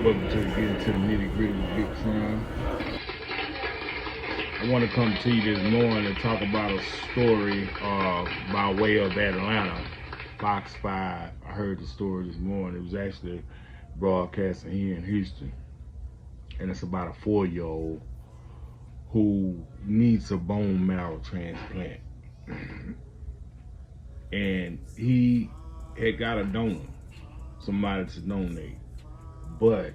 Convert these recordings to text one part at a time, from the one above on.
Welcome to getting to the nitty gritty with Big Tron. I want to come to you this morning and talk about a story by way of Atlanta. Fox 5. I heard the story this morning. It was actually broadcasting here in Houston. And it's about a 4-year-old who needs a bone marrow transplant. And he had got a donor, somebody to donate. But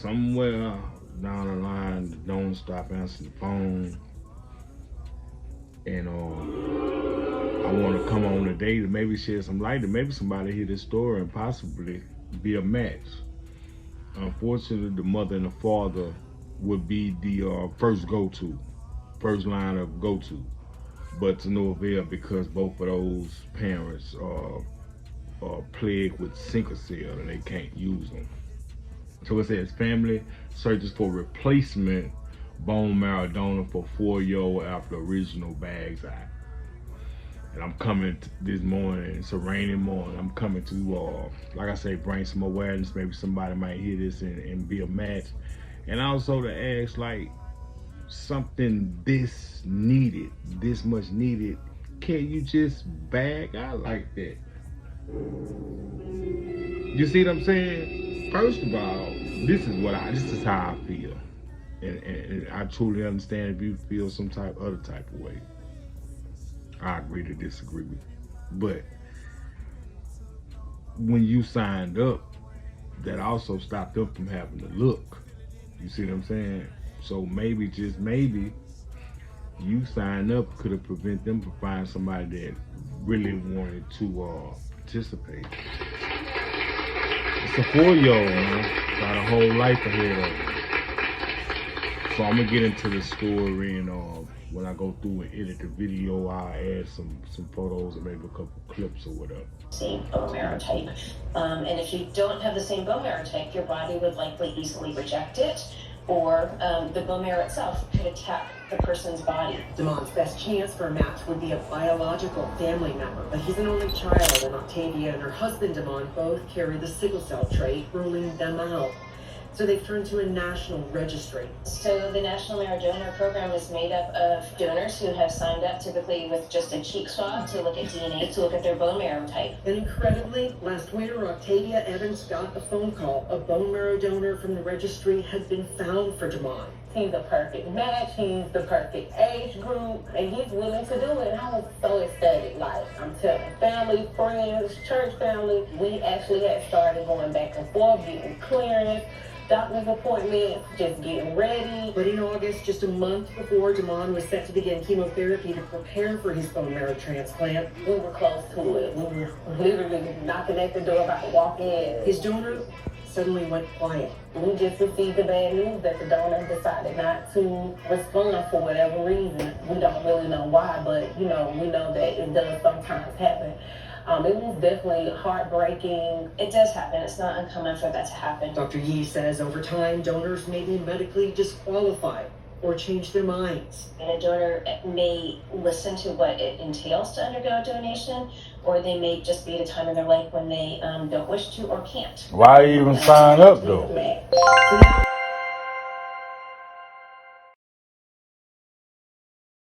somewhere down the line, the donor stopped answering the phone. And I want to come on today to maybe shed some light, to maybe somebody hear this story and possibly be a match. Unfortunately, the mother and the father would be the first line of go-to. But to no avail, because both of those parents are plagued with sickle cell and they can't use them. So it says family searches for replacement bone marrow donor for 4-year-old after original bags out. And I'm coming this morning, it's a rainy morning, I'm coming to, like I say, bring some awareness. Maybe somebody might hear this and be a match. And also to ask, like, something this much needed, can you just bag out like that? You see what I'm saying? First of all, this is how I feel. And I truly understand if you feel some other type of way. I agree to disagree with you. But when you signed up, that also stopped them from having to look. You see what I'm saying? So maybe, just maybe, you signed up could have prevented them from finding somebody that really wanted to participate. It's a 4-year-old, man. Got a whole life ahead of him. So I'm gonna get into the story, and when I go through and edit the video, I'll add some photos and maybe a couple clips or whatever. Same bone marrow type. And if you don't have the same bone marrow type, your body would likely easily reject it, or the bone marrow itself could attack the person's body. Damon's best chance for a match would be a biological family member, but he's an only child, and Octavia and her husband Damon both carry the sickle cell trait, ruling them out. So they've turned to a national registry. So the National Marrow Donor Program is made up of donors who have signed up, typically with just a cheek swab to look at DNA, to look at their bone marrow type. And incredibly, last winter, Octavia Evans got a phone call. A bone marrow donor from the registry had been found for Damon. He's the perfect match, he's the perfect age group, and he's willing to do it. And I was so ecstatic. Like, I'm telling family, friends, church family, we actually had started going back and forth, getting clearance, doctor's appointments, just getting ready. But in August, just a month before Damon was set to begin chemotherapy to prepare for his bone marrow transplant, we were close to it. We were literally knocking at the door, about to walk in. His donor suddenly went quiet. We just received the bad news that the donor decided not to respond for whatever reason. We don't really know why, but we know that it does sometimes happen. It was definitely heartbreaking. It does happen. It's not uncommon for that to happen. Dr. Yee says over time, donors may be medically disqualified or change their minds. And a donor may listen to what it entails to undergo a donation, or they may just be at a time in their life when they don't wish to or can't. Why even sign up, though? So now